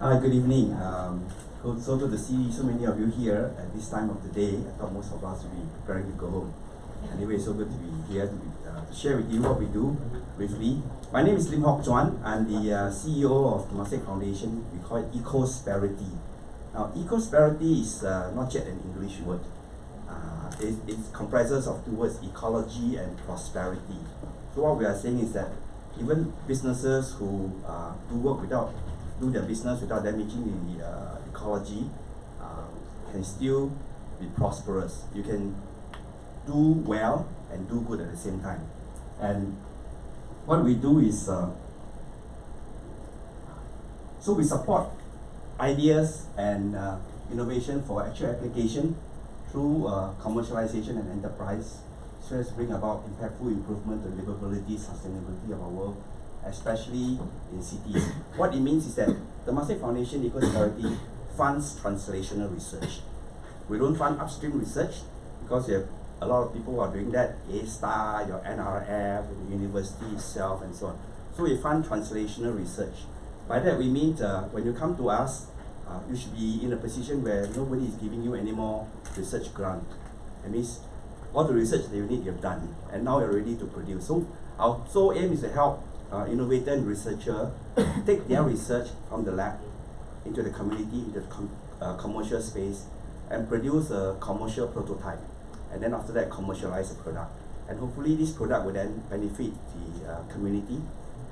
Good evening. So good to see so many of you here at this time of the day. I thought most of us would be preparing to go home. Anyway, so good to be here to share with you what we do briefly. My name is Lim Hock Chuan. I'm the CEO of Temasek Foundation. We call it Ecosperity. Now, Ecosperity is not yet an English word. It comprises of two words, ecology and prosperity. So what we are saying is that even businesses who do their business without damaging the ecology can still be prosperous. You can do well and do good at the same time. And what we do is, so we support ideas and innovation for actual application through commercialization and enterprise, so as to bring about impactful improvement to livability, sustainability of our world, especially in cities. What it means is that the Temasek Foundation Ecosperity funds translational research. We don't fund upstream research because we have a lot of people who are doing that, A-STAR, your NRF, the university itself, and so on. So we fund translational research. By that we mean when you come to us, you should be in a position where nobody is giving you any more research grant. That means all the research that you need, you've done, and now you're ready to produce. So our sole aim is to help innovator and researcher take their research from the lab into the community, into the commercial space, and produce a commercial prototype. And then after that, commercialize the product. And hopefully this product will then benefit the community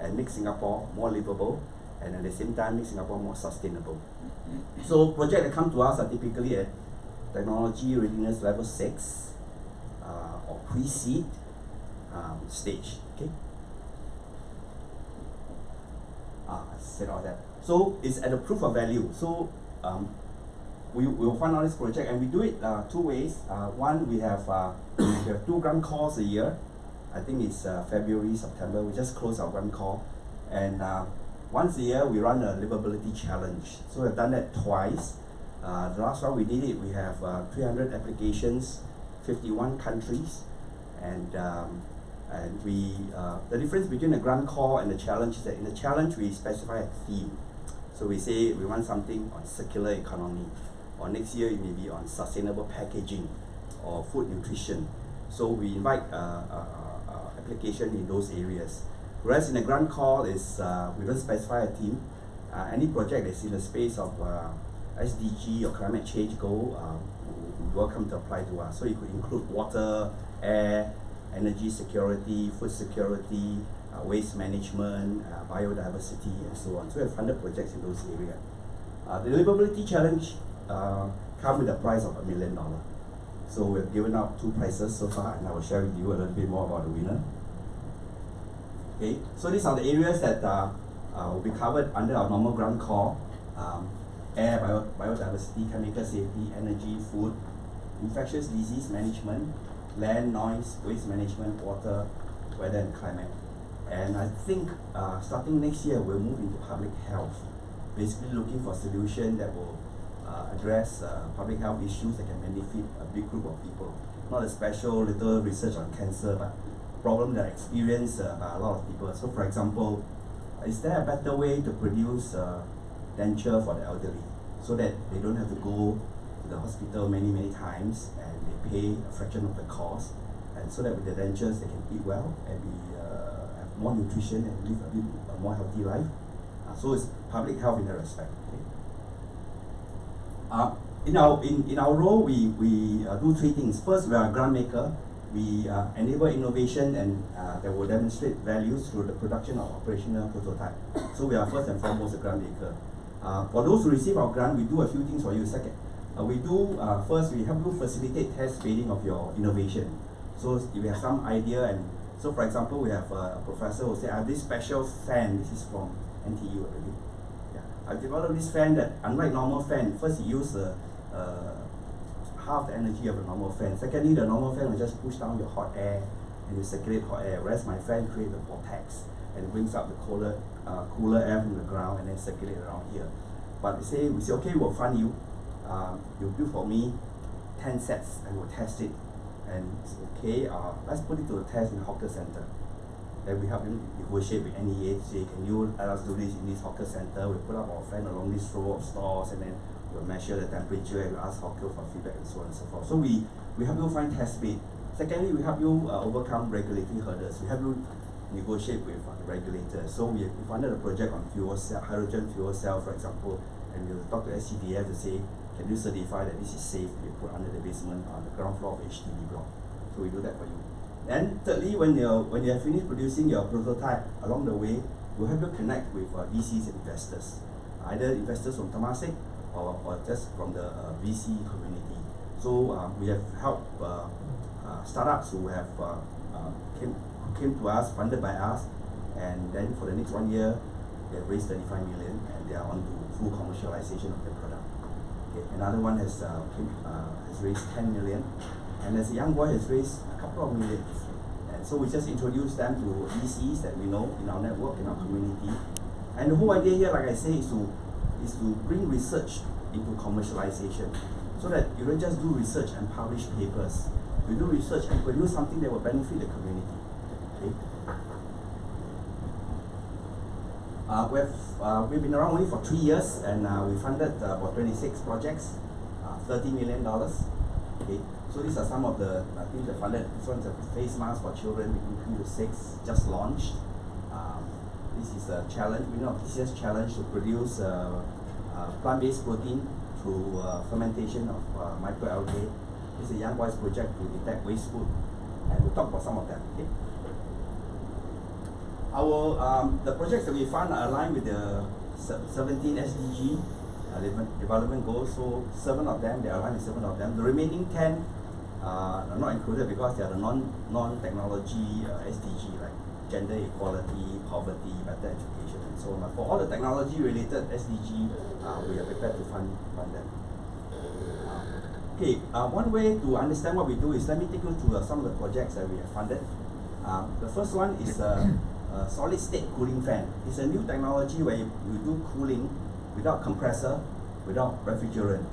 and make Singapore more livable, and at the same time make Singapore more sustainable. So projects that come to us are typically at technology readiness level 6 or pre-seed stage. Okay. I said all that. So it's at a proof of value. So we will fund out this project, and we do it two ways. One, we have 2 grant calls a year. I think it's February, September. We just close our grant call, and once a year we run a livability challenge. So we've done that twice. The last one we did it, we have 300 applications, 51 countries, and we the difference between the grant call and the challenge is that in the challenge we specify a theme. So we say we want something on circular economy, or next year it may be on sustainable packaging or food nutrition. So we invite application in those areas. Whereas in the grant call is we don't specify a theme. Any project that's in the space of SDG or climate change goal, you're welcome to apply to us. So it could include water, air, energy security, food security, waste management, biodiversity, and so on. So we have funded projects in those areas. The livability challenge comes with a prize of $1 million. So we've given out 2 prizes so far, and I will share with you a little bit more about the winner. Okay, so these are the areas that will be covered under our normal grant call: air, biodiversity, chemical safety, energy, food, infectious disease management, land, noise, waste management, water, weather and climate. And I think starting next year we'll move into public health, basically looking for solutions that will address public health issues that can benefit a big group of people. Not a special little research on cancer, but problem that are experienced by a lot of people. So for example, is there a better way to produce denture for the elderly so that they don't have to go to the hospital many times and they pay a fraction of the cost, and so that with the dentures they can eat well and have more nutrition and live a bit more healthy life. So it's public health in that respect. Okay. In our role, we do 3 things. First, we are a grant maker. We enable innovation and that will demonstrate values through the production of operational prototype. So we are first and foremost a grant maker. For those who receive our grant, we do a few things for you. Second, first we help you facilitate test bedding of your innovation. So if you have some idea, and so for example, we have a professor who say, I have this special fan. This is from NTU already. Yeah, I've developed this fan that, unlike normal fan, first you use half the energy of a normal fan. Secondly, the normal fan will just push down your hot air and you circulate hot air, whereas my fan creates a vortex and it brings up the cooler air from the ground and then circulate around here. But we say, okay, we'll fund you. You build for me 10 sets and we'll test it. And it's okay, let's put it to the test in the hawker center. Then we help them negotiate with NEA to say, can you let us do this in this hawker center? We put up our fan along this row of stores, and then we'll measure the temperature and we ask hawker for feedback and so on and so forth. So we help you find test bed. Secondly, we help you overcome regulatory hurdles. We help you negotiate with regulators. So we funded a project on fuel cell, hydrogen fuel cell, for example, and we'll talk to SCDF to say, can you certify that this is safe to be put under the basement on the ground floor of HDB block? So we do that for you. And thirdly, when you have finished producing your prototype, along the way, we'll help you connect with VCs and investors, either investors from Temasek or just from the VC community. So we have helped startups who have came to us, funded by us, and then for the next 1 year, they have raised 35 million, and they are on to full commercialization of their product. Okay. Another one has raised 10 million, and as a young boy has raised a couple of millions. And so we just introduce them to VCs that we know in our network, in our community. And the whole idea here, like I say, is to bring research into commercialization, so that you don't just do research and publish papers. You do research and produce something that will benefit the community. Okay. We've been around only for 3 years, and we funded about 26 projects, $30 million. Okay. So these are some of the things that funded. This one's a face mask for children between 3 to 6, just launched. This is a challenge. We know this year's challenge to produce plant-based protein through fermentation of microalgae. This is a young boys project to detect waste food, and we'll talk about some of them. Okay. The projects that we fund are aligned with the 17 SDG development goals. So 7 of them, they are aligned with 7 of them. The remaining 10 are not included because they are the non-technology SDG, like gender equality, poverty, better education, and so on. But for all the technology-related SDG, we are prepared to fund them. Okay, one way to understand what we do is, let me take you through some of the projects that we have funded. The first one is a solid-state cooling fan. It's a new technology where you do cooling without compressor, without refrigerant.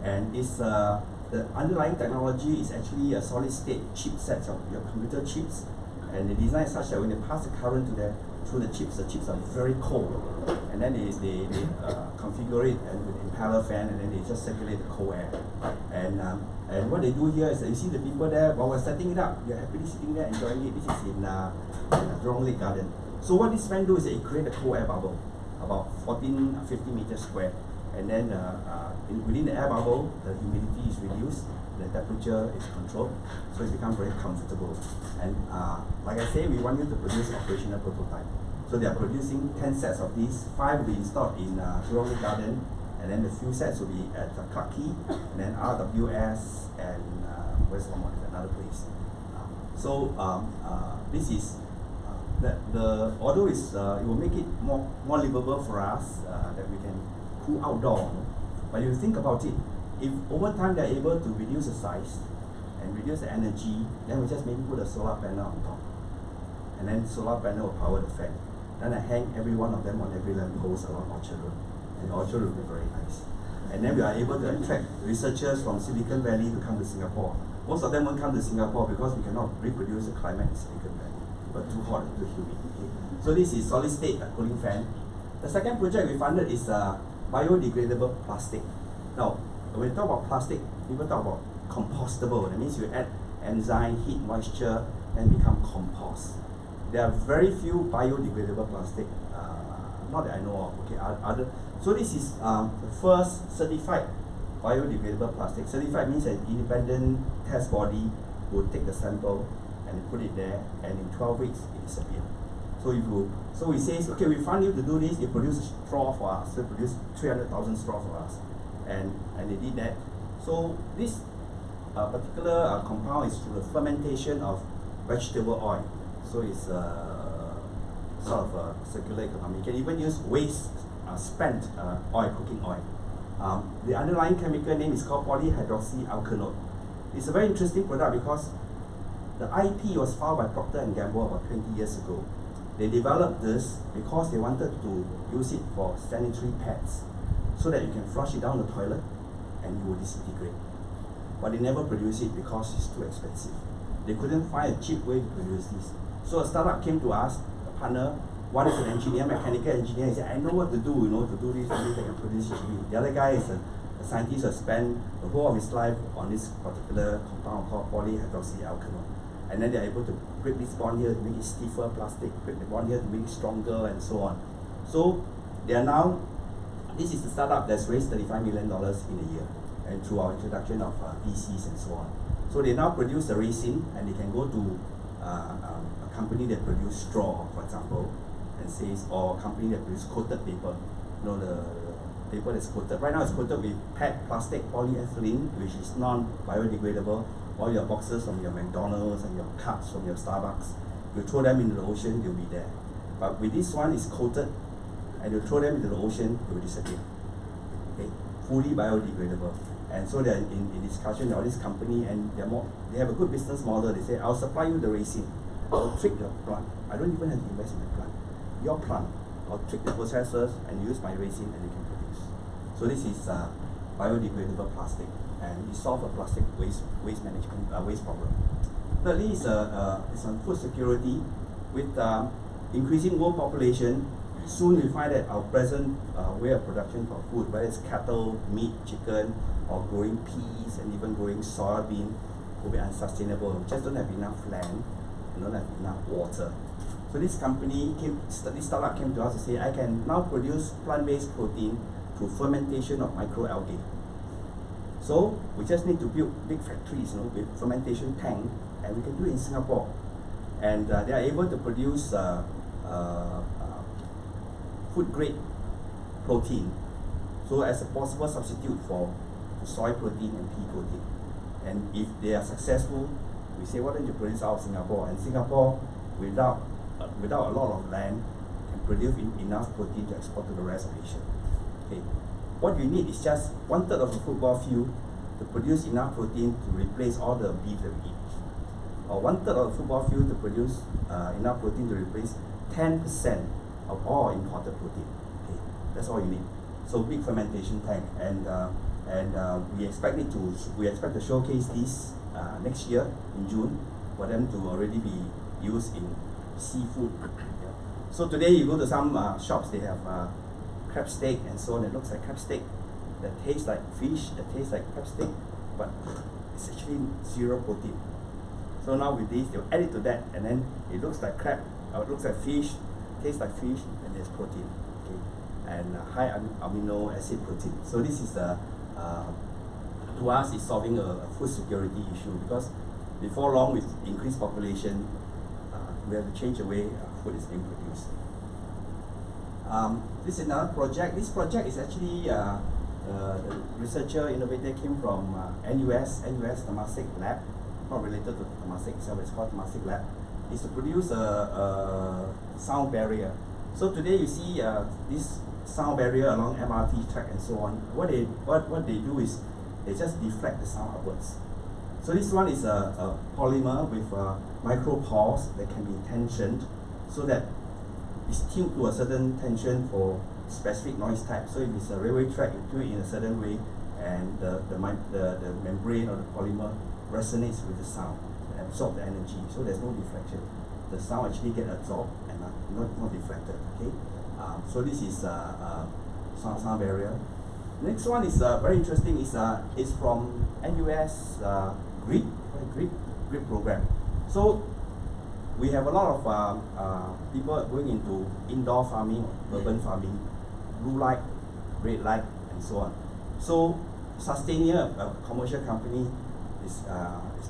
And it's the underlying technology is actually a solid-state chipset of your computer chips. And they design such that when they pass the current through the chips are very cold. And then they configure it and with impeller fan, and then they just circulate the cold air. And what they do here is that you see the people there, while we're setting it up, you're happily sitting there enjoying it. This is in Jurong Lake Garden. So what this fan do is that it creates a cold air bubble, about 50 meters square. And then within the air bubble, the humidity is reduced, the temperature is controlled, so it becomes very comfortable. And like I say, we want you to produce operational prototype. So they are producing 10 sets of these. 5 will be installed in Jurong Lake Garden, and then the few sets will be at Clarke Quay, and then RWS, and where's one more? Another place. This is although it will make it more livable for us, that we can cool outdoor. But if you think about it, if over time they're able to reduce the size and reduce the energy, then we just maybe put a solar panel on top, and then solar panel will power the fan. Then I hang every one of them on every lamp post along Orchard Road, and Orchard Road will be very nice. And then we are able to attract researchers from Silicon Valley to come to Singapore. Most of them won't come to Singapore because we cannot reproduce the climate in Silicon Valley, but too hot and too humid. Okay. So this is solid state cooling fan. The second project we funded is biodegradable plastic. Now, when we talk about plastic, people talk about compostable. That means you add enzyme, heat, moisture, and become compost. There are very few biodegradable plastic, not that I know of. Okay, so this is the first certified biodegradable plastic. Certified means an independent test body will take the sample and put it there, and in 12 weeks it disappears. So we say, okay, we fund you to do this. You produce a straw for us. They produce 300,000 straw for us, and they did that. So this particular compound is through the fermentation of vegetable oil. So it's sort of a circular economy. You can even use waste, spent oil, cooking oil. The underlying chemical name is called polyhydroxyalkanone. It's a very interesting product because the IP was filed by Procter & Gamble about 20 years ago. They developed this because they wanted to use it for sanitary pads, so that you can flush it down the toilet and it will disintegrate. But they never produce it because it's too expensive. They couldn't find a cheap way to produce this. So a startup came to us, a partner. One is an engineer, mechanical engineer. He said, I know what to do, to do this, I can produce GB. The other guy is a scientist who spent the whole of his life on this particular compound called polyhydroxyalkanone. And then they're able to break this bond here to make it stiffer plastic, break the bond here to make it stronger, and so on. So they are now, this is the startup that's raised $35 million in a year, and through our introduction of VCs and so on. So they now produce the resin, and they can go to a company that produce straw, for example, and says, or a company that produce coated paper. The paper that's coated. Right now it's coated with PET plastic polyethylene, which is non-biodegradable. All your boxes from your McDonald's and your cups from your Starbucks, you throw them into the ocean, they'll be there. But with this one, it's coated, and you throw them into the ocean, they will disappear. Okay, fully biodegradable. And so they're in discussion with all this company, and they have a good business model. They say, I'll supply you the resin. I'll trick your plant. I don't even have to invest in the plant. Your plant, I'll trick the processors and use my resin, and you can produce. So this is biodegradable plastic, and it solves a plastic waste management waste problem. Thirdly, it's on food security. With increasing world population, soon we find that our present way of production for food, whether it's cattle, meat, chicken, or growing peas and even growing soybean, will be unsustainable. We just don't have enough land and don't have enough water. So this this startup came to us to say, I can now produce plant-based protein through fermentation of microalgae. So we just need to build big factories, with fermentation tank, and we can do it in Singapore. And they are able to produce food-grade protein, so as a possible substitute for soy protein and pea protein. And if they are successful, we say, why don't you produce out of Singapore? And Singapore, without a lot of land, can produce enough protein to export to the rest of Asia. Okay. What you need is just 1/3 of a football field to produce enough protein to replace all the beef that we eat, or 1/3 of a football field to produce enough protein to replace 10% of all imported protein. Okay. That's all you need. So big fermentation tank, and we expect to showcase this next year in June for them to already be used in seafood. Yeah. So today you go to some shops, they have crab steak and so on. It looks like crab steak, that tastes like fish, that tastes like crab steak, but it's actually zero protein. So now with this, they'll add it to that, and then it looks like crab, or it looks like fish, tastes like fish, and there's protein. Okay, and high amino acid protein. So this is to us, it's solving a food security issue, because before long, with increased population, we have to change the way food is being produced. This is another project. This project is actually the researcher innovator came from NUS Temasek lab, not related to Temasek itself. It's called Temasek lab. It's to produce a sound barrier. So today you see this sound barrier along MRT track and so on. What they do is they just deflect the sound upwards. So this one is a polymer with micropores that can be tensioned, so that it's tuned to a certain tension for specific noise type. So if it's a railway track, you do it in a certain way, and the membrane or the polymer resonates with the sound and absorbs the energy, so there's no deflection. The sound actually gets absorbed and not deflected. Okay, so this is sound barrier. Next one is very interesting. It's from NUS GRIP program. So we have a lot of people going into indoor farming, urban farming, blue light, red light, and so on. So Sustainia, a commercial company, is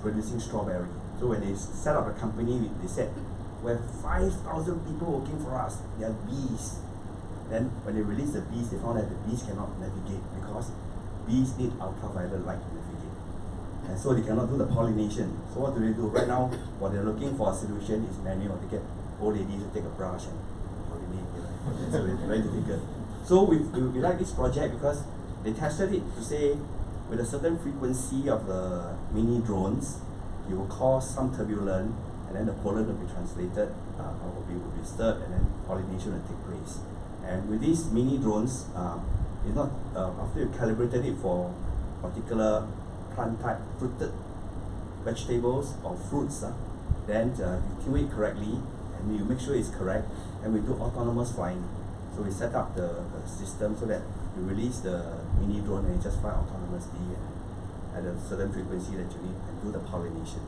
producing strawberry. So when they set up a company, they said, we have 5,000 people working for us. They are bees. Then when they released the bees, they found that the bees cannot navigate, because bees need ultraviolet light to navigate. And so they cannot do the pollination. So what do they do? Right now, what they're looking for a solution is manual. They get old ladies to take a brush and pollinate. It's very difficult. So we like this project because they tested it to say, with a certain frequency of the mini drones, it will cause some turbulence, and then the pollen will be translated, will be stirred, and then pollination will take place. And with these mini drones, it's not after you calibrated it for particular plant type, fruited vegetables or fruits, then you tune it correctly, and you make sure it's correct, and we do autonomous flying. So we set up the system so that you release the mini drone and it just fly autonomously at a certain frequency that you need and do the pollination.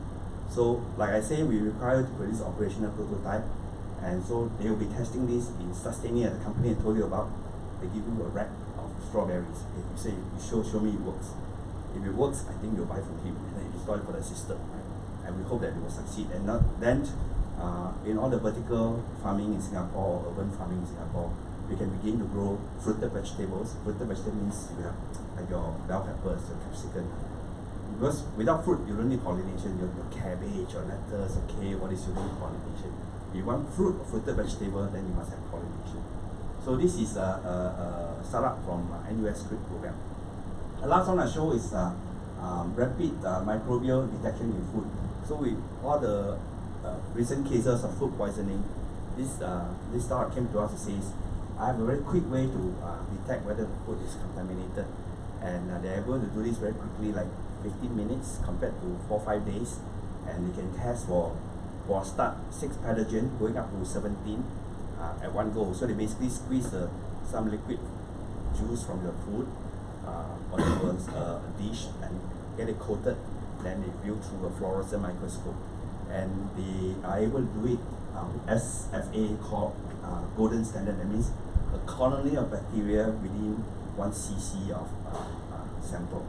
So like I say, we require to produce operational prototype, and so they will be testing this in sustaining at the company I told you about. They give you a rack of strawberries. If you say, you show me it works. If it works, I think you'll buy from him and then you install it for the system. Right? And we hope that it will succeed. And then in all the vertical farming in Singapore, or urban farming in Singapore, we can begin to grow fruited vegetables. Fruited vegetable means you have like your bell peppers, your capsicum. Because without fruit, you don't need pollination. Your cabbage or lettuce or kale, what is you don't need pollination. If you want fruit or fruited vegetable, then you must have pollination. So this is a startup from NUS CRIP program. The last one I show is rapid microbial detection in food. So with all the recent cases of food poisoning, this startup came to us and says, I have a very quick way to detect whether the food is contaminated, and they're able to do this very quickly, like 15 minutes compared to 4-5 days, and they can test for start 6 pathogen going up to 17 at one go. So they basically squeeze some liquid juice from the food onto a dish and get it coated, then they view through a fluorescent microscope, and they are able to do it SFA called golden standard. That means a colony of bacteria within 1 cc of sample.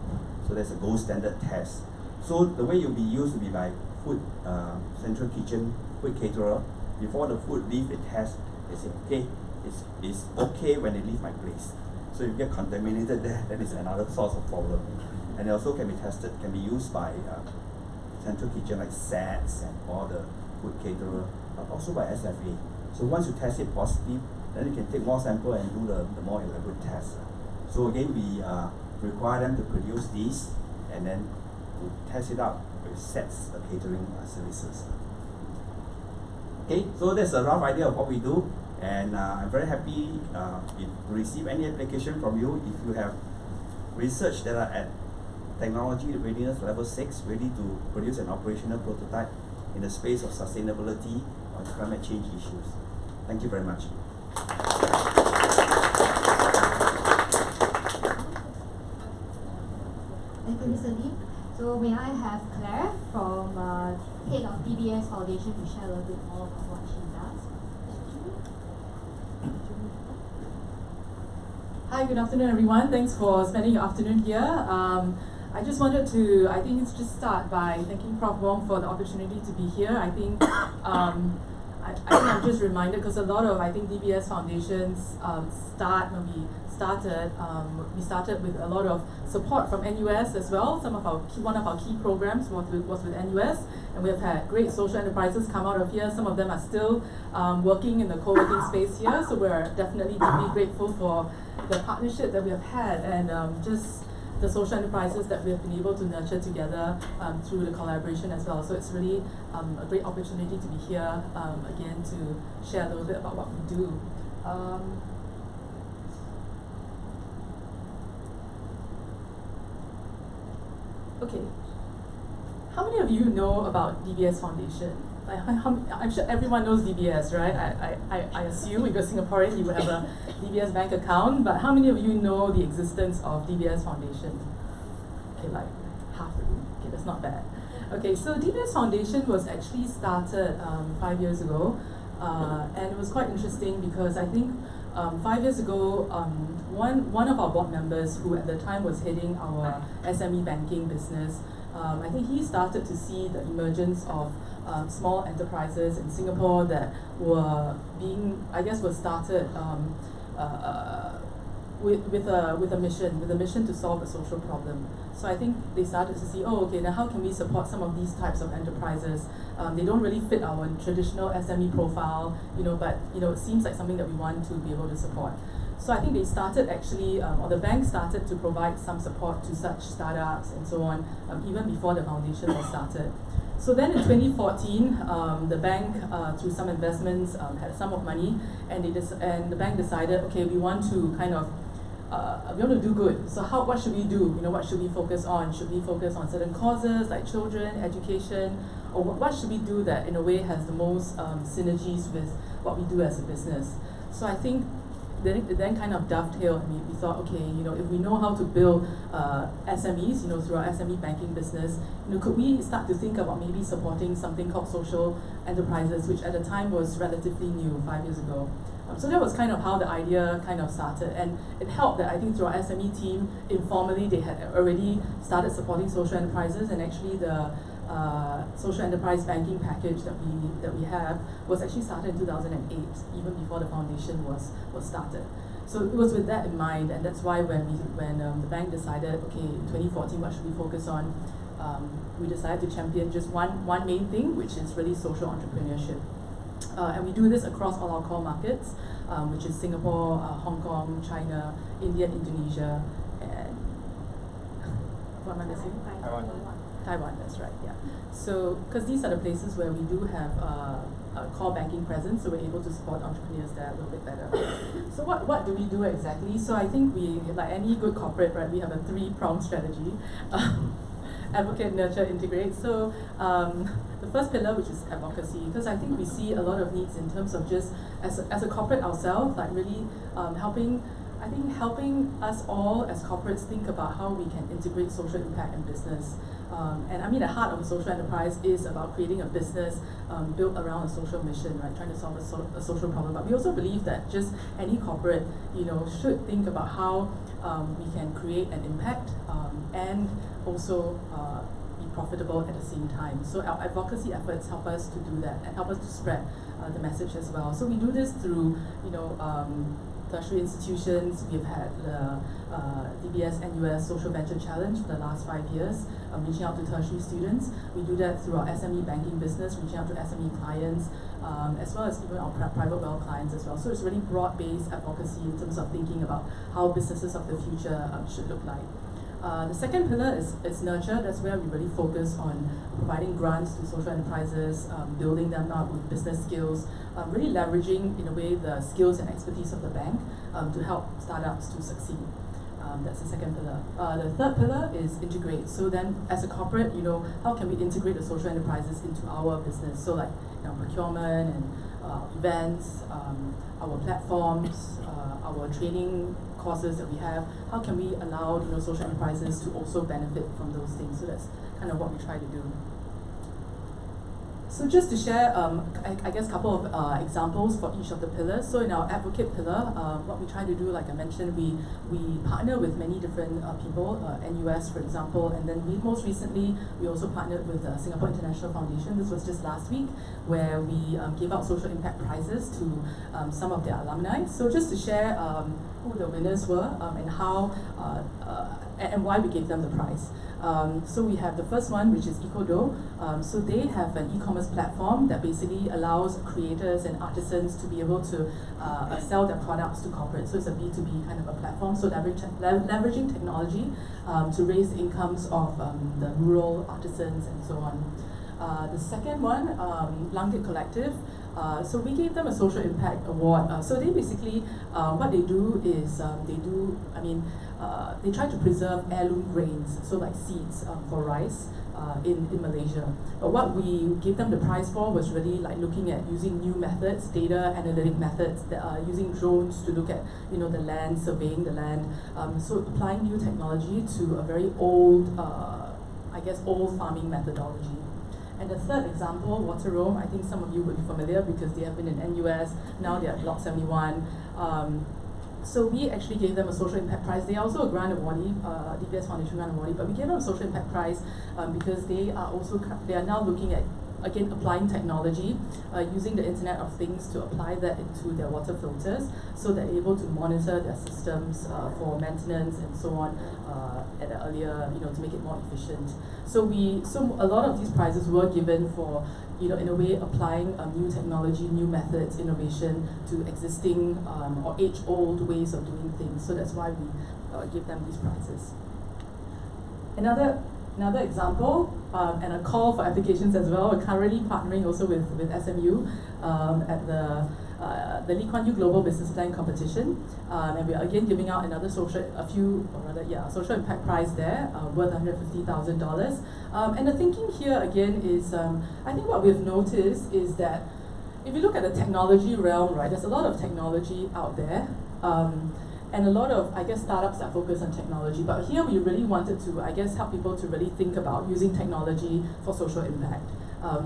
So that's a gold standard test. So the way you'll be used will be by food central kitchen, food caterer. Before the food leave the test, they say, okay, it's okay when they leave my place. So if you get contaminated there, that is another source of problem. And it also can be tested, can be used by central kitchen like SATs and all the food caterer, but also by SFA. So once you test it positive, then you can take more sample and do the more elaborate test. So again, we require them to produce these and then to test it out with SATs catering services. Okay, so that's a rough idea of what we do, and I'm very happy to receive any application from you. If you have research that are at technology readiness level 6, ready to produce an operational prototype in the space of sustainability or climate change issues. Thank you very much. Thank you, Mr. Lee. So may I have Claire from head of Dbs Foundation to share a little bit more about what she does. Hi, good afternoon everyone. Thanks for spending your afternoon here. I just wanted to, I think it's just start by thanking Prof. Wong for the opportunity to be here. I think I think I'm just reminded because a lot of, I think, Dbs Foundations when we started with a lot of support from NUS as well. One of our key programs was with NUS, and we have had great social enterprises come out of here. Some of them are still working in the co-working space here, so we're definitely deeply grateful for the partnership that we have had and just the social enterprises that we have been able to nurture together through the collaboration as well. So it's really a great opportunity to be here again to share a little bit about what we do. Okay, how many of you know about Dbs Foundation? I'm sure everyone knows DBS, right? I assume if you're Singaporean, you would have a DBS bank account, but how many of you know the existence of Dbs Foundation? Okay, like half the room. Okay, that's not bad. Okay, so Dbs Foundation was actually started 5 years ago, and it was quite interesting because I think 5 years ago, one of our board members, who at the time was heading our SME banking business, I think he started to see the emergence of small enterprises in Singapore that were were started with a mission to solve a social problem. So I think they started to see, oh, okay, now how can we support some of these types of enterprises? They don't really fit our traditional SME profile, but it seems like something that we want to be able to support. So I think they started actually, or the bank started to provide some support to such startups and so on, even before the foundation was started. So then in 2014, the bank, through some investments, had a sum of money, and the bank decided, okay, we want to we want to do good. So what should we do? What should we focus on? Should we focus on certain causes like children, education, or what should we do that in a way has the most synergies with what we do as a business. So I think it then kind of dovetailed. We thought, okay, if we know how to build SMEs, through our SME banking business, could we start to think about maybe supporting something called social enterprises, which at the time was relatively new, 5 years ago. So that was kind of how the idea kind of started, and it helped that I think through our SME team, informally they had already started supporting social enterprises, and actually the social enterprise banking package that we have was actually started in 2008, even before the foundation was started. So it was with that in mind, and that's why when the bank decided, okay, in 2014, what should we focus on? We decided to champion just one main thing, which is really social entrepreneurship. And we do this across all our core markets, which is Singapore, Hong Kong, China, India, Indonesia, and what am I missing? Taiwan, that's right, yeah. So, because these are the places where we do have a core banking presence, so we're able to support entrepreneurs there a little bit better. So what do we do exactly? So I think we, like any good corporate, right, we have a three-pronged strategy. Advocate, nurture, integrate. So the first pillar, which is advocacy, because I think we see a lot of needs in terms of just, as a corporate ourselves, like really helping us all as corporates think about how we can integrate social impact in business. And the heart of a social enterprise is about creating a business built around a social mission, right? Trying to solve a social problem. But we also believe that just any corporate, should think about how we can create an impact and also be profitable at the same time. So our advocacy efforts help us to do that and help us to spread the message as well. So we do this through, tertiary institutions. We've had the DBS NUS Social Venture Challenge for the last 5 years, reaching out to tertiary students. We do that through our SME banking business, reaching out to SME clients, as well as even our private wealth clients as well. So it's really broad-based advocacy in terms of thinking about how businesses of the future should look like. The second pillar is nurture. That's where we really focus on providing grants to social enterprises, building them up with business skills, really leveraging, in a way, the skills and expertise of the bank to help startups to succeed. That's the second pillar. The third pillar is integrate. So then, as a corporate, how can we integrate the social enterprises into our business? So like, procurement and events, our platforms, our training courses that we have. How can we allow social enterprises to also benefit from those things? So that's kind of what we try to do. So just to share, I guess, a couple of examples for each of the pillars. So in our advocate pillar, what we try to do, like I mentioned, we partner with many different people, NUS, for example, and then most recently, we also partnered with Singapore International Foundation. This was just last week, where we gave out social impact prizes to some of their alumni. So just to share who the winners were and how and why we gave them the prize. So we have the first one, which is Ecodo. So they have an e-commerce platform that basically allows creators and artisans to be able to sell their products to corporates. So it's a B2B kind of a platform. So leveraging technology to raise the incomes of the rural artisans and so on. The second one, Langit Collective. So we gave them a social impact award. So they basically, what they do is they try to preserve heirloom grains, so like seeds for rice in Malaysia. But what we gave them the prize for was really like looking at using new methods, data analytic methods, that are using drones to look at the land, surveying the land. So applying new technology to a very old, old farming methodology. And the third example, Water Roam, I think some of you would be familiar because they have been in NUS, now they're at Block 71. So we actually gave them a social impact prize. They are also a grant awardee, Dbs Foundation grant awardee, but we gave them a social impact prize because they are now looking at, again, applying technology, using the Internet of Things to apply that into their water filters, so they're able to monitor their systems for maintenance and so on at an earlier, to make it more efficient. So a lot of these prizes were given for, in a way, applying new technology, new methods, innovation to existing or age-old ways of doing things. So that's why we give them these prizes. Another example, and a call for applications as well. We're currently partnering also with SMU at the the Lee Kuan Yew Global Business Plan competition, and we are again giving out another social impact prize there, worth $150,000. And the thinking here again is, I think what we've noticed is that if you look at the technology realm, right, there's a lot of technology out there, and a lot of, I guess, startups that focus on technology. But here we really wanted to, I guess, help people to really think about using technology for social impact.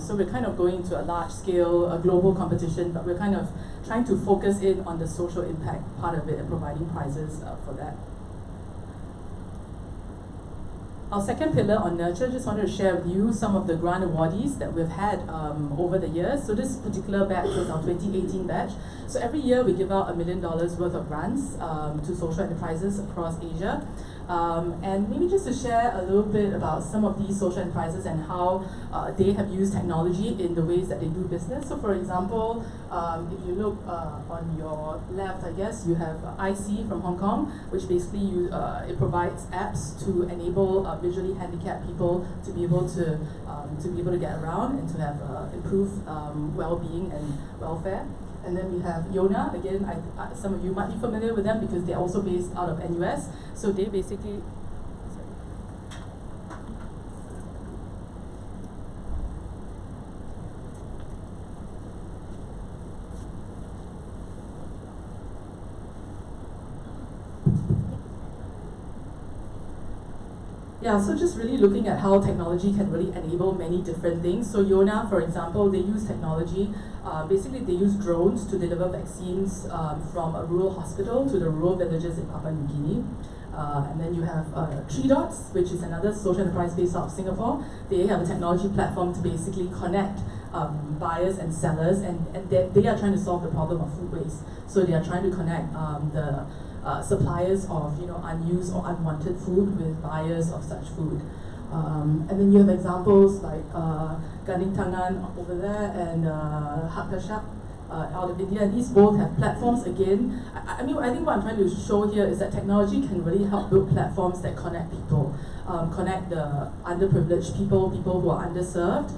So we're kind of going to a large scale, a global competition, but we're kind of trying to focus in on the social impact part of it and providing prizes for that. Our second pillar on nurture, just wanted to share with you some of the grant awardees that we've had over the years. So this particular batch was our 2018 batch. So every year we give out $1 million worth of grants to social enterprises across Asia. And maybe just to share a little bit about some of these social enterprises and how they have used technology in the ways that they do business. So for example, if you look on your left, I guess, you have IC from Hong Kong, which basically it provides apps to enable visually handicapped people to be able to get around and to have improved well-being and welfare. And then we have Yona, again, some of you might be familiar with them because they're also based out of NUS. So they basically, yeah, so just really looking at how technology can really enable many different things. So Yona, for example, they use technology. Basically, they use drones to deliver vaccines from a rural hospital to the rural villages in Papua New Guinea. And then you have 3 Dots, which is another social enterprise based out of Singapore. They have a technology platform to basically connect buyers and sellers, and they are trying to solve the problem of food waste. So they are trying to connect the suppliers of unused or unwanted food with buyers of such food. And then you have examples like Gading Tangan over there and Hakashak out of India. These both have platforms again. I think what I'm trying to show here is that technology can really help build platforms that connect people, connect the underprivileged people who are underserved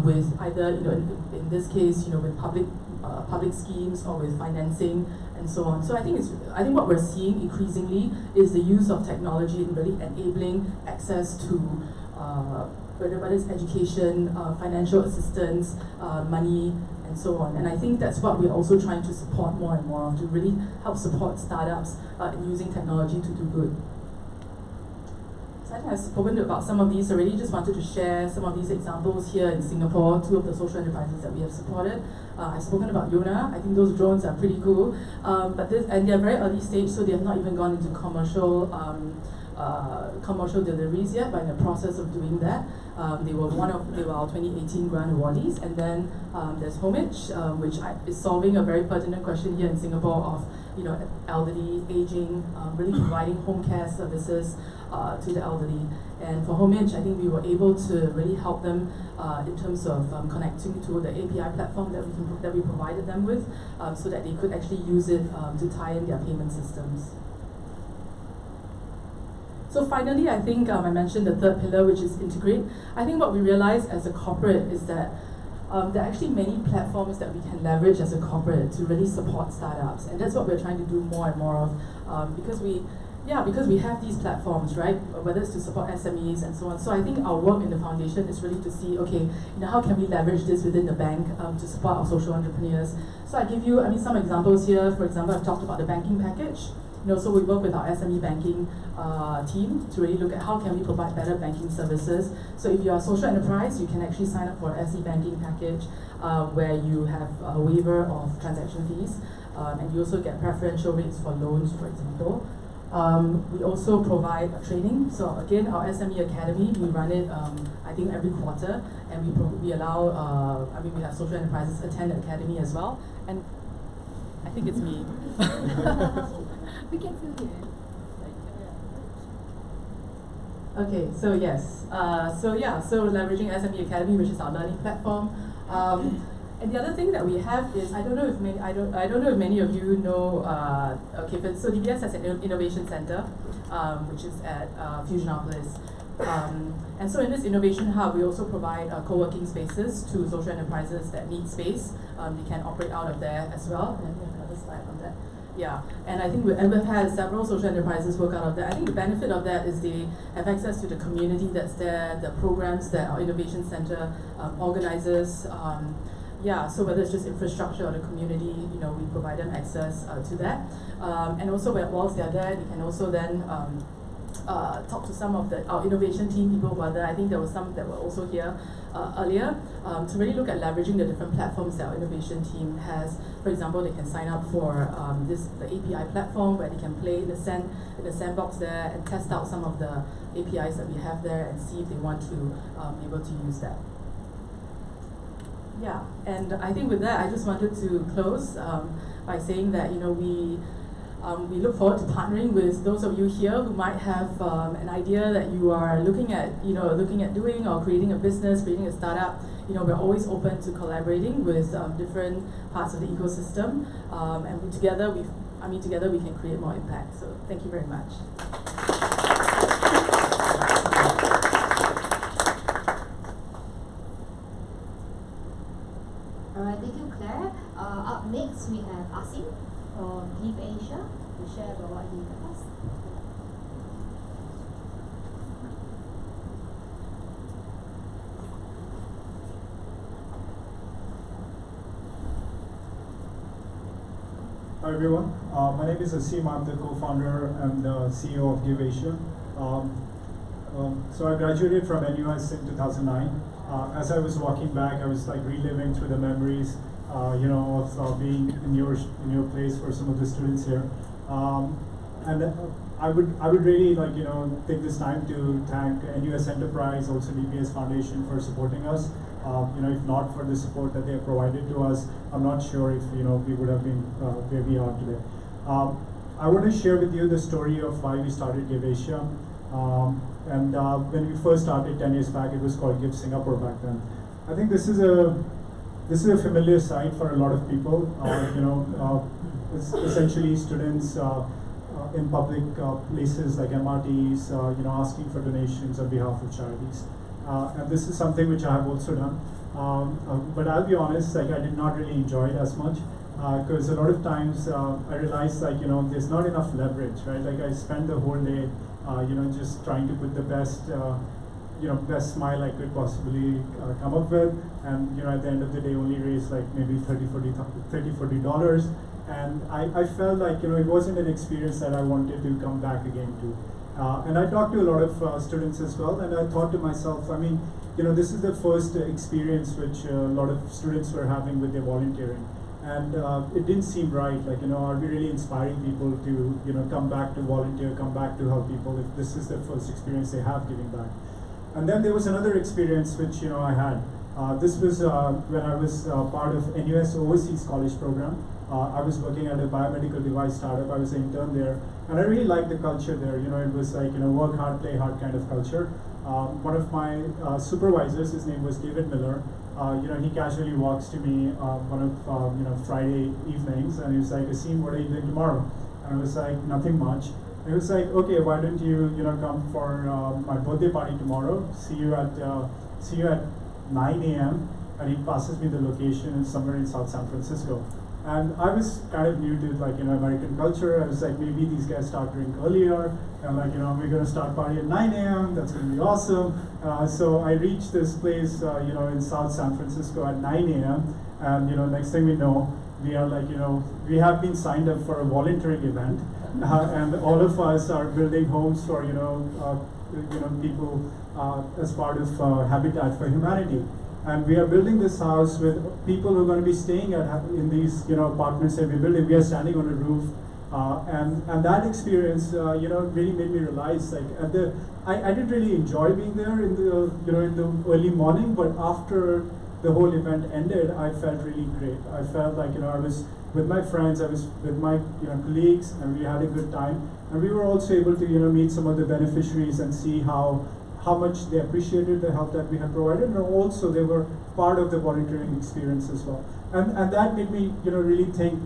with either, in this case, with public schemes or with financing and so on. So I think what we're seeing increasingly is the use of technology in really enabling access to whether it's education, financial assistance, money, and so on. And I think that's what we're also trying to support more and more of, to really help support startups in using technology to do good. So I think I've spoken about some of these already. Just wanted to share some of these examples here in Singapore, 2 of the social enterprises that we have supported. I've spoken about Yona. I think those drones are pretty cool. And they're very early stage, so they have not even gone into commercial deliveries yet, but in the process of doing that. They were our 2018 grant awardees. And then there's Homage, which is solving a very pertinent question here in Singapore of elderly, aging, really providing home care services to the elderly. And for Homage, I think we were able to really help them in terms of connecting to the API platform that we provided them with, so that they could actually use it to tie in their payment systems. So finally, I think I mentioned the 3rd pillar, which is integrate. I think what we realized as a corporate is that there are actually many platforms that we can leverage as a corporate to really support startups, and that's what we're trying to do more and more of, because we have these platforms, right? Whether it's to support SMEs and so on. So I think our work in the foundation is really to see, okay, how can we leverage this within the bank to support our social entrepreneurs? So I give you, some examples here. For example, I've talked about the banking package. So we work with our SME banking team to really look at how can we provide better banking services. So if you're a social enterprise, you can actually sign up for an SE banking package where you have a waiver of transaction fees, and you also get preferential rates for loans, for example. We also provide training. So again, our SME Academy, we run it I think every quarter, and we allow, we have social enterprises attend the academy as well. And I think it's me. We can still hear. Okay, so yes, so leveraging SME Academy, which is our learning platform, and the other thing that we have is, I don't know if many of you know. So DBS has an innovation center, which is at Fusionopolis. And so in this innovation hub, we also provide co-working spaces to social enterprises that need space. They can operate out of there as well. And we have another slide on that. Yeah, and I think we've had several social enterprises work out of that. I think the benefit of that is they have access to the community that's there, the programs that our Innovation Center organizes. Yeah, so whether it's just infrastructure or the community, we provide them access to that. And also whilst they're there, they can also then talk to some of our innovation team people who are there. I think there were some that were also here earlier to really look at leveraging the different platforms that our innovation team has. For example, they can sign up for the API platform where they can play in the sandbox there and test out some of the APIs that we have there and see if they want to be able to use that. Yeah, and I think with that, I just wanted to close by saying that we look forward to partnering with those of you here who might have an idea that you are looking at doing or creating a business, creating a startup. We're always open to collaborating with different parts of the ecosystem, and together we can create more impact. So thank you very much. Alright, thank you, Claire. Up next, we have Asim from Give.Asia to share about what he does. Hi everyone, my name is Asim. I'm the co-founder and the CEO of Give.Asia. So I graduated from NUS in 2009. As I was walking back, I was like reliving through the memories, of being in your place for some of the students here. And I would really take this time to thank NUS Enterprise, also Dbs Foundation for supporting us. If not for the support that they have provided to us, I'm not sure if we would have been where we are today. I want to share with you the story of why we started Give.Asia. And when we first started 10 years back, it was called Give Singapore back then. I think this is a familiar sight for a lot of people. It's essentially students in public places like MRTs, asking for donations on behalf of charities. And this is something which I have also done. But I'll be honest, I did not really enjoy it as much because a lot of times I realized there's not enough leverage, right? I spent the whole day just trying to put the best best smile I could possibly come up with, and at the end of the day only raised maybe $30-40. And I felt it wasn't an experience that I wanted to come back again to. And I talked to a lot of students as well, and I thought to myself, this is the first experience which a lot of students were having with their volunteering. And it didn't seem right, are we really inspiring people to, come back to volunteer, come back to help people if this is the first experience they have giving back? And then there was another experience which, I had. This was when I was part of NUS Overseas College Program. I was working at a biomedical device startup. I was an intern there, and I really liked the culture there. It was work hard, play hard kind of culture. One of my supervisors, his name was David Miller. He casually walks to me one of Friday evenings, and he was like, "Asim, what are you doing tomorrow?" And I was like, "Nothing much." And he was like, "Okay, why don't you come for my birthday party tomorrow? See you at 9 a.m. And he passes me the location somewhere in South San Francisco. And I was kind of new to American culture. I was like, maybe these guys start drinking earlier, and we're gonna start party at 9 a.m. That's gonna be awesome. So I reached this place, in South San Francisco at 9 a.m. And next thing we know, we are we have been signed up for a volunteering event, and all of us are building homes for people as part of Habitat for Humanity. And we are building this house with people who are going to be staying in these apartments that we're building. We are standing on a roof, and that experience really made me realize I didn't really enjoy being there in the early morning, but after the whole event ended, I felt really great. I felt I was with my friends, I was with my colleagues, and we had a good time. And we were also able to meet some of the beneficiaries and see how much they appreciated the help that we had provided, and also they were part of the volunteering experience as well. And that made me really think,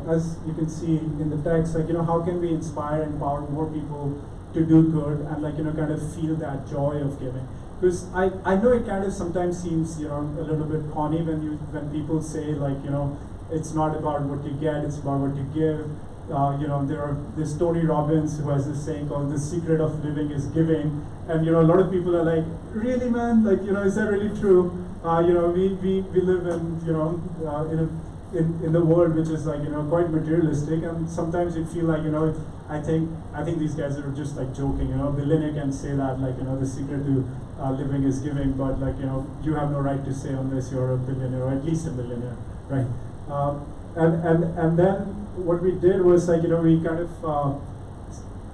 as you can see in the text, how can we inspire and empower more people to do good and like, kind of feel that joy of giving. Because I know it kind of sometimes seems, a little bit corny when people say like, it's not about what you get, it's about what you give. There's Tony Robbins who has this saying called "The secret of living is giving," and a lot of people are like, really, man, like, is that really true? We live in the world which is like, quite materialistic, and sometimes you feel like, I think these guys are just like joking. A billionaire can say that, like, the secret to living is giving, but like, you have no right to say unless you're a billionaire or at least a millionaire, right? And then what we did was like, we kind of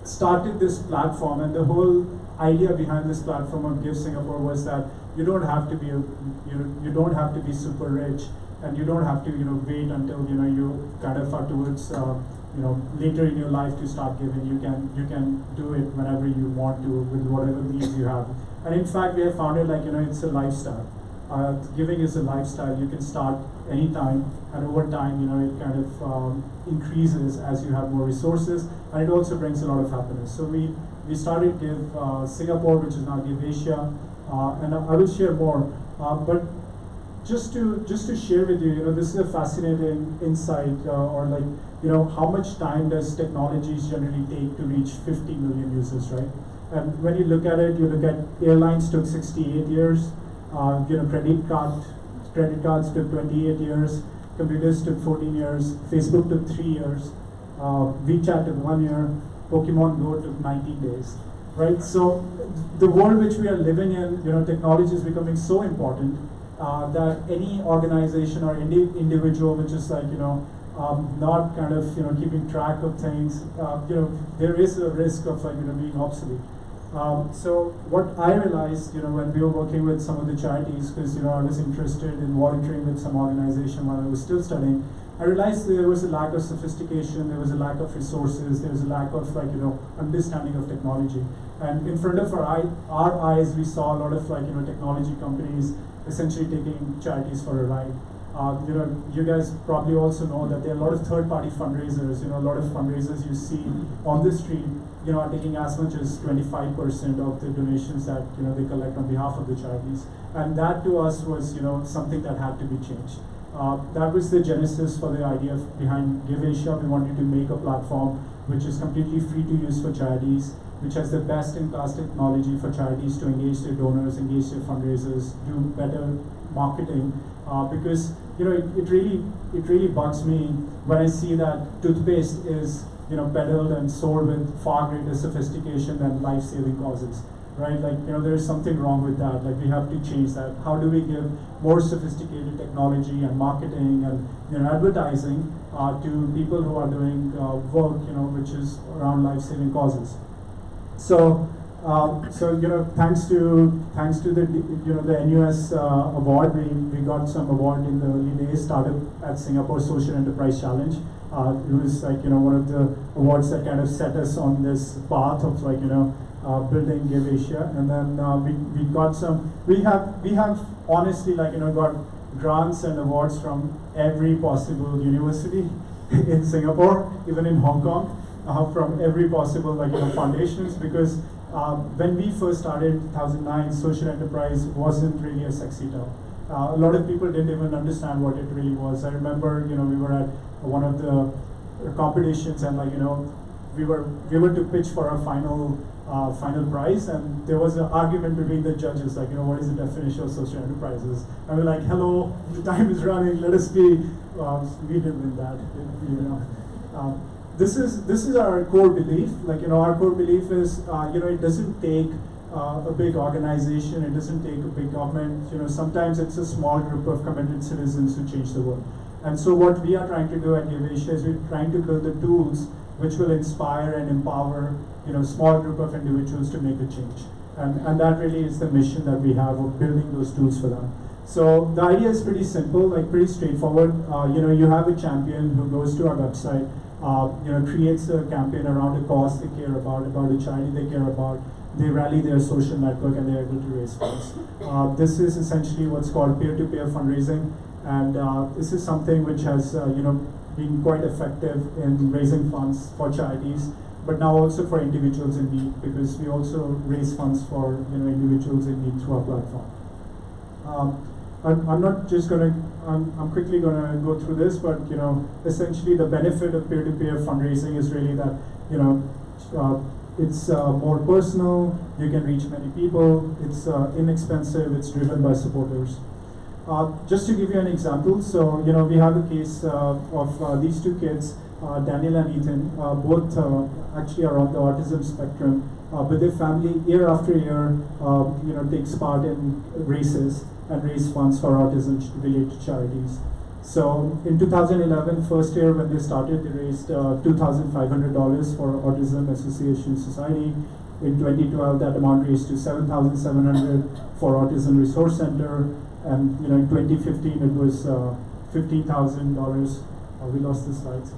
started this platform, and the whole idea behind this platform of Give Singapore was that you don't have to be you don't have to be super rich, and you don't have to wait until you kind of are towards later in your life to start giving. You can do it whenever you want to with whatever needs you have. And in fact, we have found it like it's a lifestyle. Giving is a lifestyle. You can start anytime, and over time, it kind of increases as you have more resources, and it also brings a lot of happiness. So we started Give Singapore, which is now Give.Asia, and I will share more. But just to share with you, this is a fascinating insight, or like, how much time does technologies generally take to reach 50 million users, right? And when you look at it, you look at airlines took 68 years. Credit cards took 28 years, computers took 14 years, Facebook took 3 years, WeChat took 1 year, Pokemon Go took 19 days, right? So the world which we are living in, technology is becoming so important that any organization or individual which is like, not kind of, keeping track of things, there is a risk of like, being obsolete. So what I realized, when we were working with some of the charities, because I was interested in volunteering with some organization while I was still studying, I realized there was a lack of sophistication, there was a lack of resources, there was a lack of like understanding of technology. And in front of our eyes, we saw a lot of like technology companies essentially taking charities for a ride. You guys probably also know that there are a lot of third-party fundraisers. A lot of fundraisers you see on the street, are taking as much as 25% of the donations that they collect on behalf of the charities, and that to us was something that had to be changed. That was the genesis for the idea behind Give.Asia. We wanted to make a platform which is completely free to use for charities, which has the best-in-class technology for charities to engage their donors, engage their fundraisers, do better marketing. Because it really bugs me when I see that toothpaste is peddled and sold with far greater sophistication than life-saving causes, right? Like there is something wrong with that. Like we have to change that. How do we give more sophisticated technology and marketing and advertising to people who are doing work which is around life-saving causes? So thanks to the NUS award, we got some award in the early days. Started at Singapore Social Enterprise Challenge. It was like one of the awards that kind of set us on this path of like building Give.Asia, and then we got some. We have honestly like got grants and awards from every possible university in Singapore, even in Hong Kong, from every possible like foundations, because when we first started in 2009, social enterprise wasn't really a sexy term. A lot of people didn't even understand what it really was. I remember, we were at one of the competitions, and like we were to pitch for our final prize, and there was an argument between the judges, like what is the definition of social enterprises? And we're like, hello, the time is running, let us be. We didn't win that, This is our core belief. Like our core belief is it doesn't take a big organization, it doesn't take a big government. Sometimes it's a small group of committed citizens who change the world. And so what we are trying to do at Give.Asia is we're trying to build the tools which will inspire and empower small group of individuals to make a change. And that really is the mission that we have of building those tools for them. So the idea is pretty simple, like pretty straightforward. You have a champion who goes to our website, creates a campaign around a cause they care about a charity they care about. They rally their social network and they're able to raise funds. This is essentially what's called peer-to-peer fundraising, and this is something which has been quite effective in raising funds for charities, but now also for individuals in need, because we also raise funds for individuals in need through our platform. I'm not just gonna. I'm quickly gonna go through this, but essentially the benefit of peer-to-peer fundraising is really that it's more personal. You can reach many people. It's inexpensive. It's driven by supporters. Just to give you an example, so we have a case of these two kids, Daniel and Ethan. Both actually are on the autism spectrum, but their family year after year, takes part in races and raise funds for autism-related charities. So in 2011, first year when they started, they raised $2,500 for Autism Association Society. In 2012, that amount raised to $7,700 for Autism Resource Center, and in 2015 it was $15,000. We lost the slides.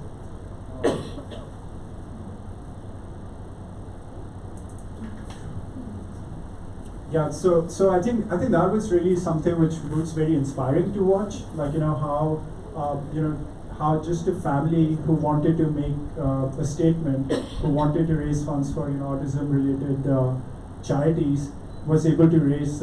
Yeah, so I think that was really something which was very inspiring to watch. Like how just a family who wanted to make a statement, who wanted to raise funds for autism-related charities, was able to raise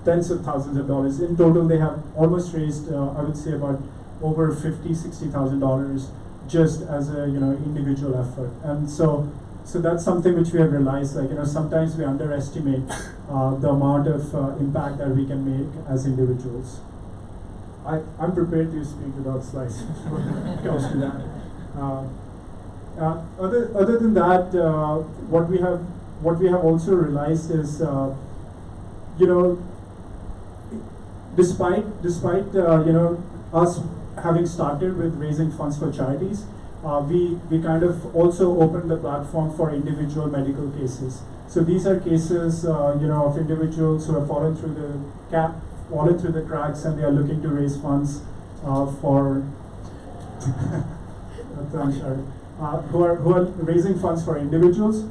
tens of thousands of dollars. In total, they have almost raised I would say about over $50,000-$60,000 just as a individual effort. And so that's something which we have realized, sometimes we underestimate the amount of impact that we can make as individuals. I'm prepared to speak without slides when it comes to that. Other than that, what we have also realized is, despite us having started with raising funds for charities, we kind of also opened the platform for individual medical cases. So these are cases, of individuals who have fallen through the cracks, and they are looking to raise funds for. I'm sorry. Who are raising funds for individuals.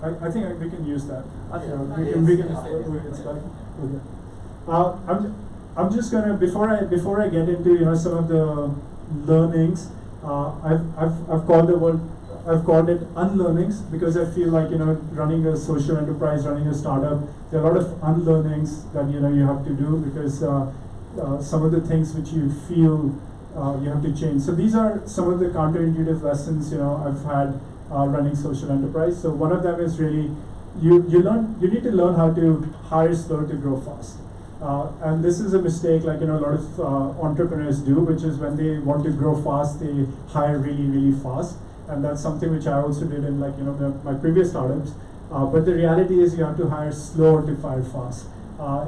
I think we can use that. It's like, okay. I'm just gonna before I get into some of the learnings, I've called it unlearnings, because I feel like running a social enterprise, running a startup, there are a lot of unlearnings that you have to do, because some of the things which you feel you have to change. So these are some of the counterintuitive lessons I've had running social enterprise. So one of them is really you need to learn how to hire slow to grow fast. And this is a mistake a lot of entrepreneurs do, which is when they want to grow fast, they hire really, really fast. And that's something which I also did in my previous startups. But the reality is you have to hire slow to fire fast.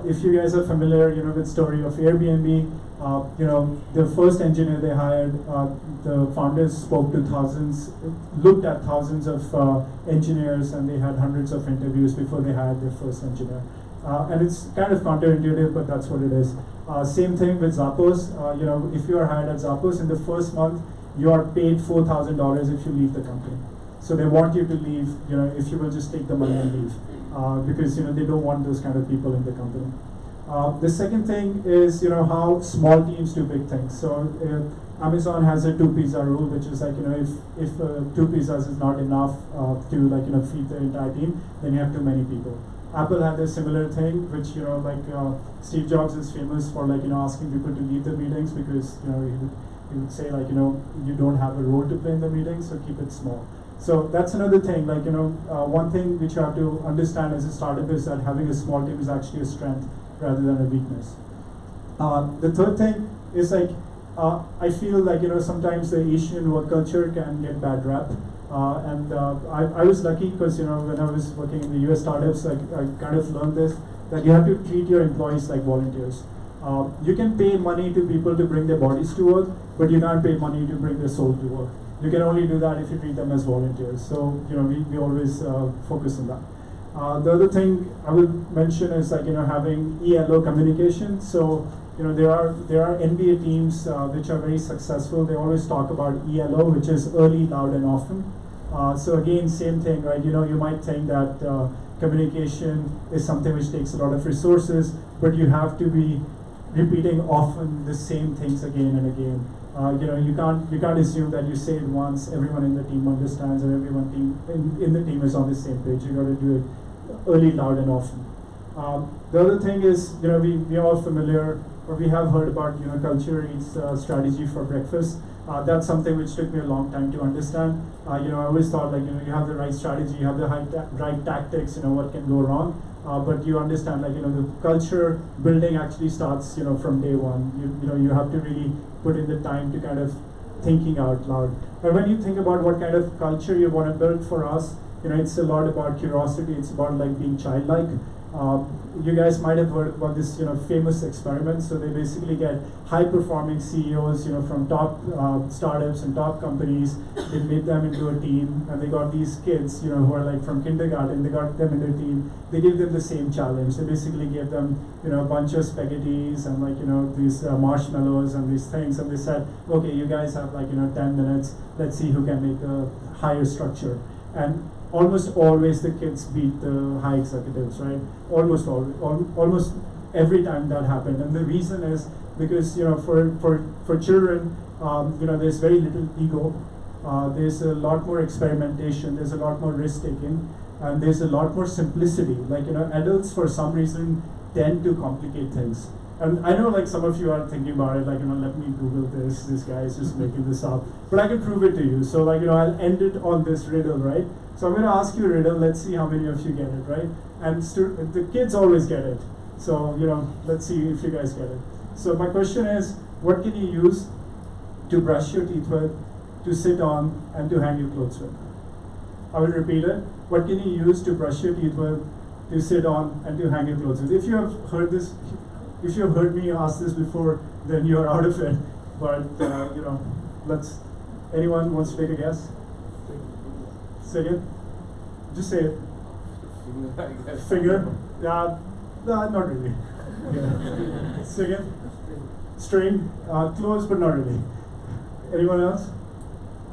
If you guys are familiar, with the story of Airbnb, the first engineer they hired, the founders spoke to looked at thousands of engineers, and they had hundreds of interviews before they hired their first engineer. And it's kind of counterintuitive, but that's what it is. Same thing with Zappos. If you are hired at Zappos, in the first month, you are paid $4,000 if you leave the company. So they want you to leave, if you will just take the money and leave, because they don't want those kind of people in the company. The second thing is how small teams do big things. So Amazon has a 2-pizza rule, which is if 2 pizzas is not enough to feed the entire team, then you have too many people. Apple had a similar thing, which Steve Jobs is famous for asking people to leave the meetings, because he would say you don't have a role to play in the meeting, so keep it small. So that's another thing. One thing which you have to understand as a startup is that having a small team is actually a strength rather than a weakness. The third thing is I feel sometimes the Asian work culture can get bad rap. I was lucky because when I was working in the US startups, I kind of learned this, that you have to treat your employees like volunteers. You can pay money to people to bring their bodies to work, but you can't pay money to bring their soul to work. You can only do that if you treat them as volunteers. So we always focus on that. The other thing I would mention is having ELO communication. So there are NBA teams which are very successful. They always talk about ELO, which is early, loud, and often. So again, same thing, right? You might think that communication is something which takes a lot of resources, but you have to be repeating often the same things again and again. You can't assume that you say it once, everyone in the team understands, and everyone in the team is on the same page. You got to do it early, loud, and often. The other thing is, we are all familiar, or we have heard about, culture eats strategy for breakfast. That's something which took me a long time to understand. I always thought you have the right strategy, you have the right tactics, what can go wrong. But you understand, the culture building actually starts, from day one. You have to really put in the time to kind of thinking out loud. But when you think about what kind of culture you want to build for us, it's a lot about curiosity. It's about being childlike. You guys might have heard about this, famous experiment. So they basically get high-performing CEOs, from top startups and top companies. They made them into a team, and they got these kids, who are from kindergarten. They got them in their team. They gave them the same challenge. They basically gave them, a bunch of spaghettis and these marshmallows and these things, and they said, okay, you guys have 10 minutes. Let's see who can make a higher structure. And almost always the kids beat the high executives, right? Almost every time that happened. And the reason is because for children, there's very little ego. There's a lot more experimentation. There's a lot more risk taking, and there's a lot more simplicity. Adults for some reason tend to complicate things. And I know some of you are thinking about it, let me Google this. This guy is just making this up. But I can prove it to you. So I'll end it on this riddle, right? So I'm going to ask you a riddle. Let's see how many of you get it, right? And the kids always get it. So, let's see if you guys get it. So my question is, what can you use to brush your teeth with, to sit on, and to hang your clothes with? I will repeat it. What can you use to brush your teeth with, to sit on, and to hang your clothes with? If you have heard this, if you have heard me ask this before, then you're out of it. But, anyone wants to take a guess? Say it. Just say it. Finger? No, not really. Yeah. Say it. String? Close, but not really. Anyone else?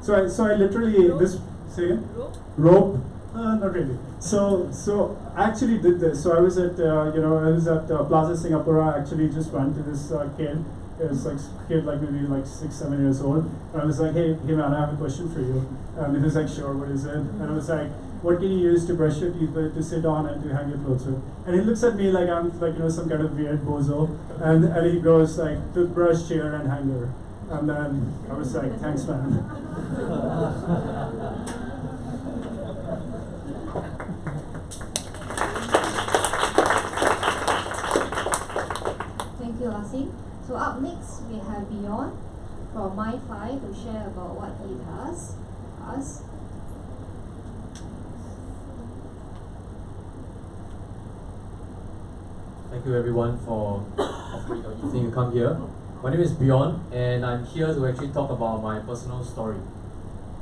So I literally, say it? Rope? Not really. So I actually did this. So I was at Plaza Singapore. I actually just went to this kid. It was kid maybe 6, 7 years old. And I was like, hey man, I have a question for you. And he was like, sure, what is it? And I was like, what can you use to brush your teeth with, to sit on, and to hang your clothes with? And he looks at me like I'm some kind of weird bozo. And he goes toothbrush, chair, and hanger. And then I was like, thanks, man. Thank you, Lassie. So up next, we have Beyond from Mindfi to share about what he does. Thank you everyone for offering your evening to come here. My name is Beyond, and I'm here to actually talk about my personal story.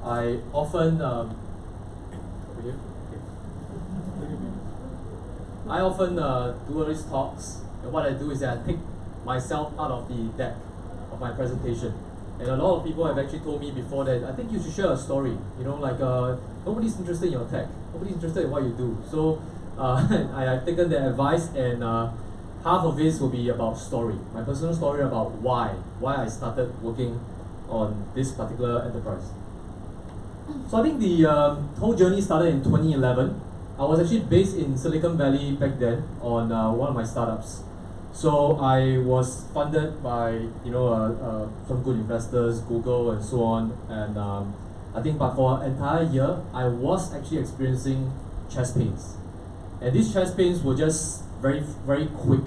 I often over here. I often do all these talks, and what I do is that I take myself out of the deck of my presentation. And a lot of people have actually told me before that I think you should share a story. Nobody's interested in your tech. Nobody's interested in what you do. So I've taken their advice, and half of this will be about story. My personal story about why I started working on this particular enterprise. So I think the whole journey started in 2011. I was actually based in Silicon Valley back then on one of my startups. So I was funded by some good investors, Google and so on, and I think but for an entire year I was actually experiencing chest pains, and these chest pains were just very, very quick,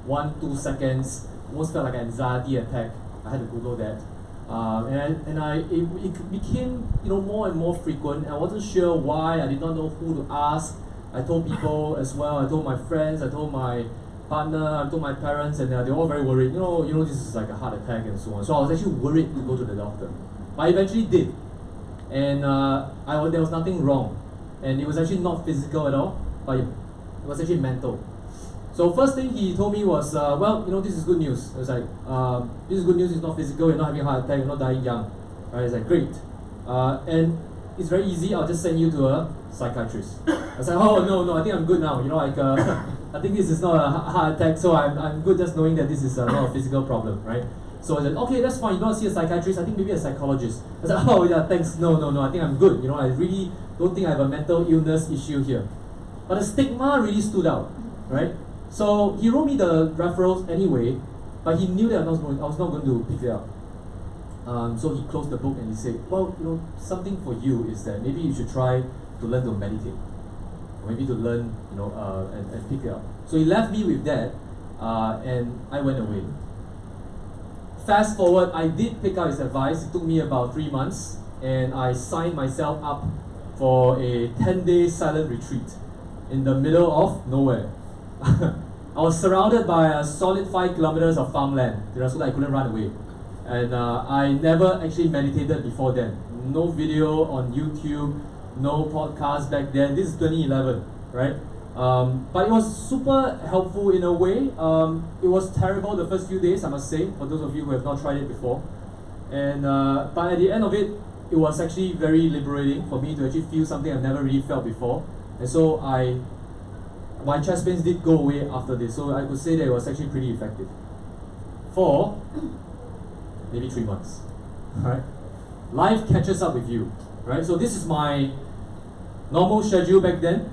1-2 seconds, almost felt like an anxiety attack. I had to Google that, it became more and more frequent. I wasn't sure why. I did not know who to ask. I told people as well. I told my friends. I told my partner, I told my parents, and they're all very worried. This is like a heart attack and so on. So I was actually worried to go to the doctor. But I eventually did, and there was nothing wrong, and it was actually not physical at all, but it was actually mental. So first thing he told me was, this is good news. I was like, this is good news. It's not physical. You're not having a heart attack. You're not dying young. Right? It's like great, and it's very easy. I'll just send you to a psychiatrist. I was like, oh no, I think I'm good now. I think this is not a heart attack, so I'm good just knowing that this is not a physical problem, right? So I said, okay, that's fine, you don't see a psychiatrist, I think maybe a psychologist. I said, oh yeah, thanks, no, I think I'm good, I really don't think I have a mental illness issue here. But the stigma really stood out, right? So he wrote me the referrals anyway, but he knew that I was not going to pick it up. So he closed the book and he said, well, something for you is that maybe you should try to learn to meditate. Or maybe to learn, and pick it up. So he left me with that, and I went away. Fast forward, I did pick up his advice. It took me about 3 months, and I signed myself up for a 10-day silent retreat in the middle of nowhere. I was surrounded by a solid 5 kilometers of farmland, so that I couldn't run away. And I never actually meditated before then. No video on YouTube, no podcast back then. This is 2011, right? But it was super helpful in a way. It was terrible the first few days, I must say, for those of you who have not tried it before. And but at the end of it, it was actually very liberating for me to actually feel something I've never really felt before. And so my chest pains did go away after this. So I could say that it was actually pretty effective. For maybe 3 months, right? Life catches up with you, right? So this is my normal schedule back then.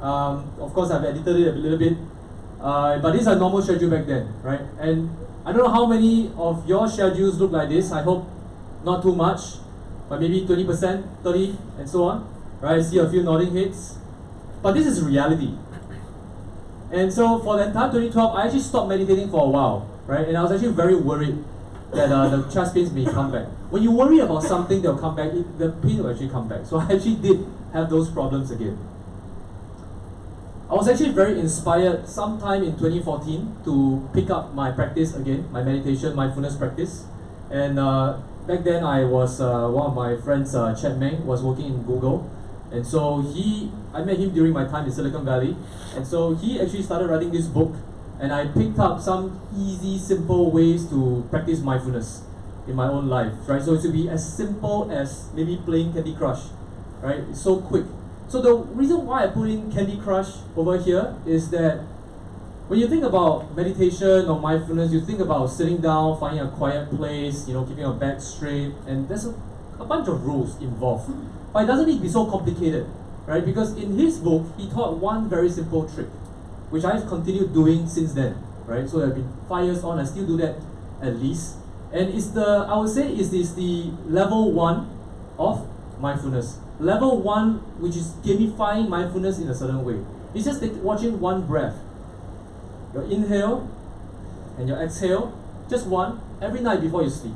Of course, I've edited it a little bit, but this is a normal schedule back then, right? And I don't know how many of your schedules look like this. I hope not too much, but maybe 20%, 30%, and so on, right? I see a few nodding heads. But this is reality. And so for the entire 2012, I actually stopped meditating for a while, right? And I was actually very worried that the chest pains may come back. When you worry about something, they'll come back, the pain will actually come back. So I actually did have those problems again. I was actually very inspired sometime in 2014 to pick up my practice again, my meditation, mindfulness practice. And back then I was, one of my friends, Chet Meng, was working in Google. And so I met him during my time in Silicon Valley. And so he actually started writing this book. And I picked up some easy, simple ways to practice mindfulness in my own life, right? So it should be as simple as maybe playing Candy Crush, right? It's so quick. So the reason why I put in Candy Crush over here is that when you think about meditation or mindfulness, you think about sitting down, finding a quiet place, keeping your back straight, and there's a bunch of rules involved. But it doesn't need to be so complicated, right? Because in his book, he taught one very simple trick, which I've continued doing since then, right? So I've been 5 years on, I still do that at least. And I would say is the level 1 of mindfulness. Level 1, which is gamifying mindfulness in a certain way. It's just watching one breath. Your inhale and your exhale, just one, every night before you sleep.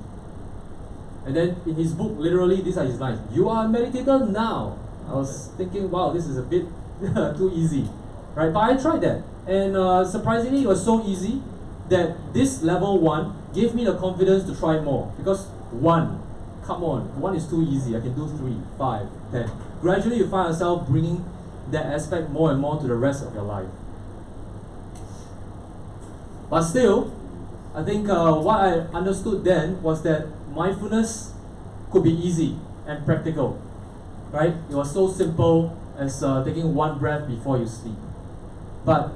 And then in his book, literally, these are his lines. You are a meditator now. I was thinking, wow, this is a bit too easy. Right, but I tried that, and surprisingly, it was so easy that this level 1 gave me the confidence to try more. Because 1, come on, 1 is too easy. I can do 3, 5, 10. Gradually, you find yourself bringing that aspect more and more to the rest of your life. But still, I think what I understood then was that mindfulness could be easy and practical, right? It was so simple as taking one breath before you sleep. But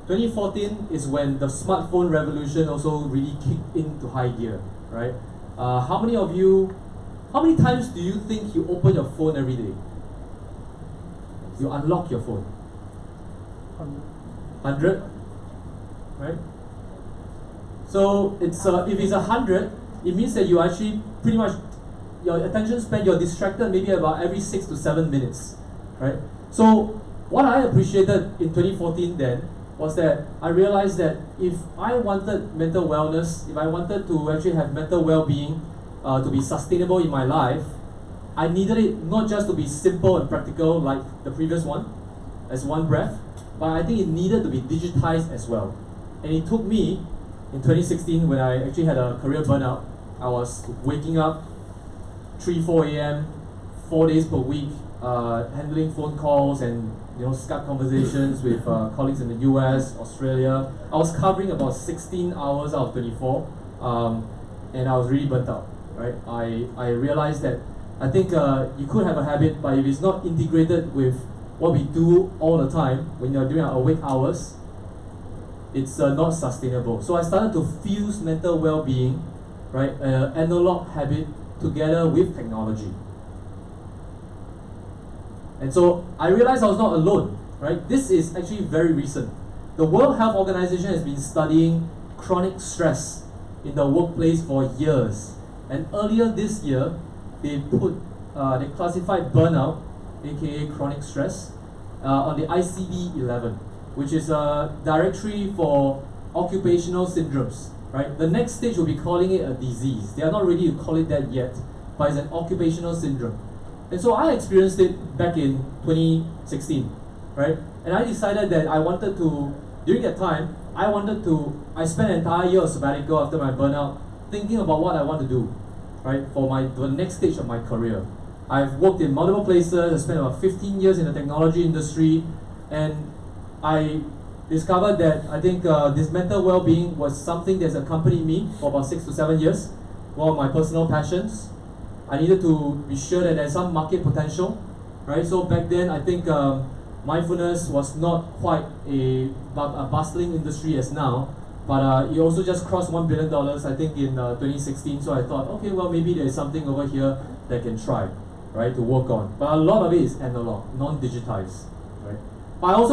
2014 is when the smartphone revolution also really kicked into high gear, right? How many times do you think you open your phone every day? You unlock your phone? 100, right? So it's if it's 100, it means that you actually pretty much, your attention span, you're distracted maybe about every 6 to 7 minutes, right? So what I appreciated in 2014 then was that I realized that if I wanted mental wellness, if I wanted to actually have mental well-being to be sustainable in my life, I needed it not just to be simple and practical like the previous one, as one breath, but I think it needed to be digitized as well. And it took me, in 2016, when I actually had a career burnout, I was waking up 3, 4 a.m., 4 days per week, handling phone calls and Skype conversations with colleagues in the US, Australia. I was covering about 16 hours out of 24, and I was really burnt out. Right? I realized that I think you could have a habit, but if it's not integrated with what we do all the time when you're doing our awake hours, it's not sustainable. So I started to fuse mental well-being, right, analog habit together with technology. And so I realized I was not alone, right? This is actually very recent. The World Health Organization has been studying chronic stress in the workplace for years. And earlier this year, they classified burnout, aka chronic stress, on the ICD-11, which is a directory for occupational syndromes, right? The next stage will be calling it a disease. They are not ready to call it that yet, but it's an occupational syndrome. And so I experienced it back in 2016, right? And I decided that I wanted to, during that time, I spent an entire year of sabbatical after my burnout, thinking about what I want to do, right, for the next stage of my career. I've worked in multiple places. I spent about 15 years in the technology industry, and I discovered that I think this mental well-being was something that's accompanied me for about 6 to 7 years. One of my personal passions. I needed to be sure that there's some market potential, right? So back then, I think mindfulness was not quite a bustling industry as now, but it also just crossed $1 billion, I think, in 2016. So I thought, okay, well, maybe there's something over here that I can try, right, to work on. But a lot of it is analog, non-digitized, right? But I also